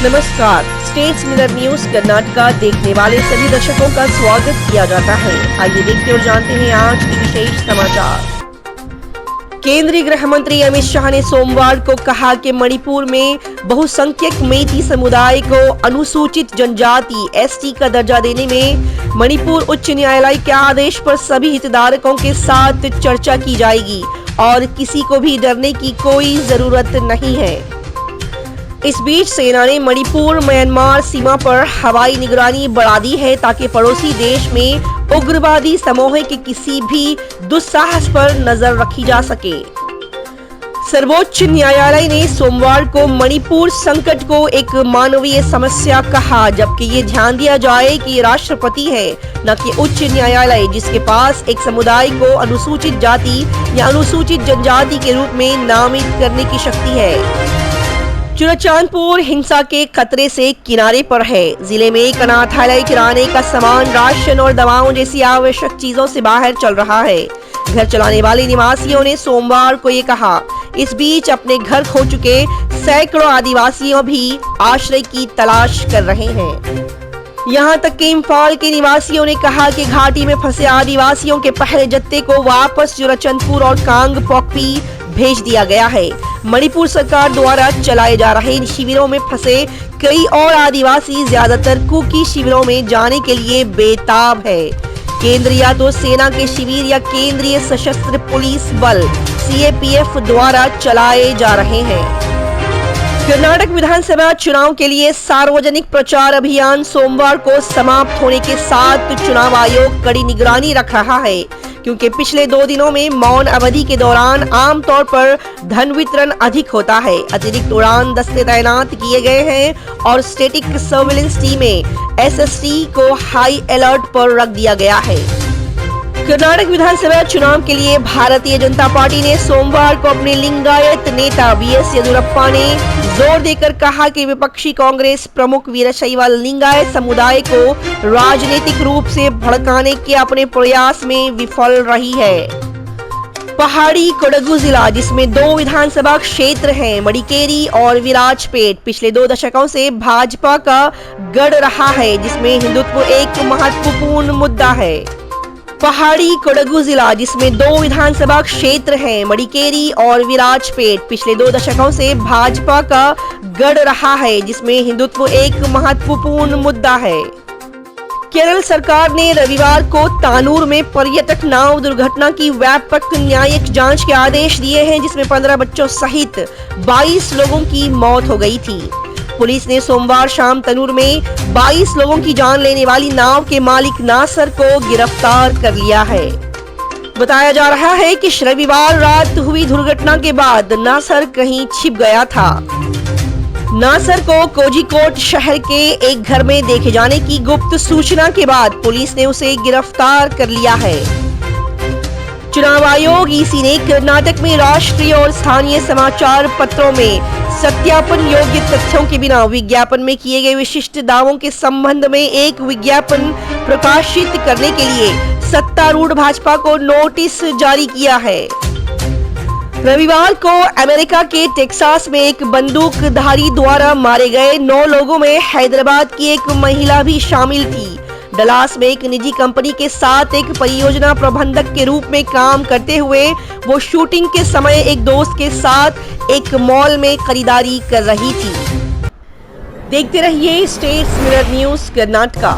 नमस्कार, states mirror news Karnataka देखने वाले सभी दर्शकों का स्वागत किया जाता है। आइए देखते और जानते हैं आज के विशेष समाचार। केंद्रीय गृह मंत्री अमित शाह ने सोमवार को कहा कि मणिपुर में बहुसंख्यक मेइती समुदाय को अनुसूचित जनजाति एसटी का दर्जा देने में मणिपुर उच्च न्यायालय के आदेश पर सभी हितधारकों के साथ चर्चा की जाएगी और किसी को भी डरने की कोई जरूरत नहीं है। इस बीच सेना ने मणिपुर म्यांमार सीमा पर हवाई निगरानी बढ़ा दी है ताकि पड़ोसी देश में उग्रवादी समूह के किसी भी दुस्साहस पर नजर रखी जा सके। सर्वोच्च न्यायालय ने सोमवार को मणिपुर संकट को एक मानवीय समस्या कहा, जबकि ये ध्यान दिया जाए कि ये राष्ट्रपति है न कि उच्च न्यायालय, जिसके पास एक समुदाय को अनुसूचित जाति या अनुसूचित जनजाति के रूप में नामित करने की शक्ति है। चुराचांदपुर हिंसा के खतरे से किनारे पर है। जिले में एक अनाथालय किराने का सामान, राशन और दवाओं जैसी आवश्यक चीजों से बाहर चल रहा है। घर चलाने वाले निवासियों ने सोमवार को ये कहा। इस बीच अपने घर खो चुके सैकड़ों आदिवासियों भी आश्रय की तलाश कर रहे हैं। यहाँ तक कि इम्फाल के निवासियों ने कहा कि घाटी में फंसे आदिवासियों के पहले जत्थे को वापस चुराचंदपुर और कांगपोकपी भेज दिया गया है। मणिपुर सरकार द्वारा चलाए जा रहे इन शिविरों में फंसे कई और आदिवासी ज्यादातर कुकी शिविरों में जाने के लिए बेताब है। केंद्र या तो सेना के शिविर या केंद्रीय सशस्त्र पुलिस बल सीएपीएफ द्वारा चलाए जा रहे हैं। कर्नाटक विधानसभा चुनाव के लिए सार्वजनिक प्रचार अभियान सोमवार को समाप्त होने के साथ चुनाव आयोग कड़ी निगरानी रख रहा है, क्योंकि पिछले 2 दिनों में मौन अवधि के दौरान आमतौर पर धन वितरण अधिक होता है। अतिरिक्त उड़ान दस्ते तैनात किए गए हैं और स्टैटिक सर्विलेंस टीमें एसएसटी को हाई अलर्ट पर रख दिया गया है। कर्नाटक विधानसभा चुनाव के लिए भारतीय जनता पार्टी ने सोमवार को अपने लिंगायत नेता बीएस येदियुरप्पा ने जोर देकर कहा कि विपक्षी कांग्रेस प्रमुख वीरशैव लिंगायत समुदाय को राजनीतिक रूप से भड़काने के अपने प्रयास में विफल रही है। पहाड़ी कोडगु जिला, जिसमें 2 विधानसभा क्षेत्र हैं, मडिकेरी और विराजपेट, पिछले 2 दशकों से भाजपा का गढ़ रहा है, जिसमें हिंदुत्व एक महत्वपूर्ण मुद्दा है। पहाड़ी कोडगु जिला, जिसमें 2 विधानसभा क्षेत्र हैं, मडिकेरी और विराजपेट, पिछले 2 दशकों से भाजपा का गढ़ रहा है, जिसमें हिंदुत्व एक महत्वपूर्ण मुद्दा है। केरल सरकार ने रविवार को तानूर में पर्यटक नाव दुर्घटना की व्यापक न्यायिक जांच के आदेश दिए हैं, जिसमें 15 बच्चों सहित 22 लोगों की मौत हो गई थी। पुलिस ने सोमवार शाम तनूर में 22 लोगों की जान लेने वाली नाव के मालिक नासर को गिरफ्तार कर लिया है। बताया जा रहा है कि रविवार रात हुई दुर्घटना के बाद नासर कहीं छिप गया था। नासर को कोझिकोड शहर के एक घर में देखे जाने की गुप्त सूचना के बाद पुलिस ने उसे गिरफ्तार कर लिया है। चुनाव आयोग ईसी ने कर्नाटक में राष्ट्रीय और स्थानीय समाचार पत्रों में सत्यापन योग्य तथ्यों के बिना विज्ञापन में किए गए विशिष्ट दावों के संबंध में एक विज्ञापन प्रकाशित करने के लिए सत्तारूढ़ भाजपा को नोटिस जारी किया है। रविवार को अमेरिका के टेक्सास में एक बंदूकधारी द्वारा मारे गए 9 लोगों में हैदराबाद की एक महिला भी शामिल थी। डलास में एक निजी कंपनी के साथ एक परियोजना प्रबंधक के रूप में काम करते हुए वो शूटिंग के समय एक दोस्त के साथ एक मॉल में खरीदारी कर रही थी। देखते रहिए स्टेट्स मिरर न्यूज कर्नाटका।